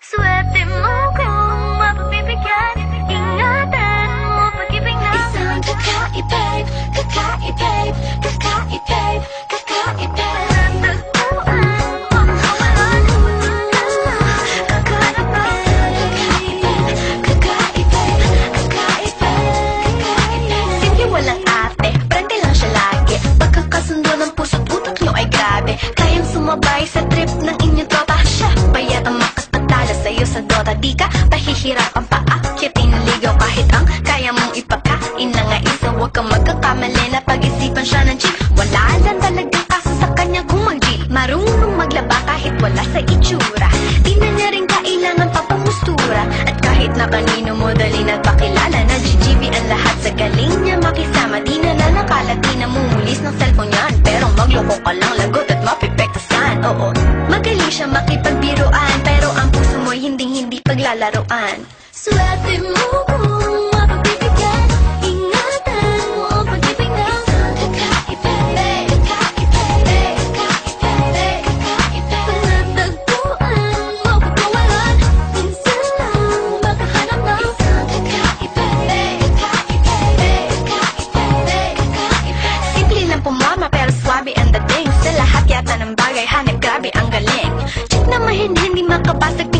Swerte mo kung mapagbibigyan. Ingatan mo pag-ibig na Isang kakaibig, kakaibig, kakaibig, kakaibig. natagpuan mo kawalan. Kakahanap ka. Simple walang ate, prende lang siya lagi. Pagkakasundo ng puso't utak nyo ay grabe. Kayang sumabay sa trip ng inyong tropa. Siya bayat ang makapagtala sa'yo sa Dota. Di ka pahihirapan pa akyatin ng ligaw. Kahit ang kaya mong ipakain na nga isa. Huwag kang magkakamali na pag-isipan siya ng chick. Wala lang talagang kaso sa kanya kung mag-G. Marunong maglaba kahit wala sa itsura. Di na niya rin kailangan pa pamustura. At kahit na kanino mo dali nagpakilala na GGB ang lahat sa galing niya makisama. Di na nakala, di na mumulis ng cellphone yan. Pero magloko ka lang, lagot at mapipektasan. Oo, magaling siya makipagbiruan. Pero ang puso mo'y hindi paglalaroan. Swerte mo kung mapagbibigyan. Ingatan mo ang pag-ibig na Isang kakaibig, kakaibig, kakaibig, kakaibig. natagpuan mo pagkawalan. Minsan lang makahanap ng Isang kakaibig, kakaibig, kakaibig, kakaibig. Simple lang pumama pero swabe ang dating. Sa lahat yata ng bagay hanap grabe ang galing. Check na mahin hindi makabasag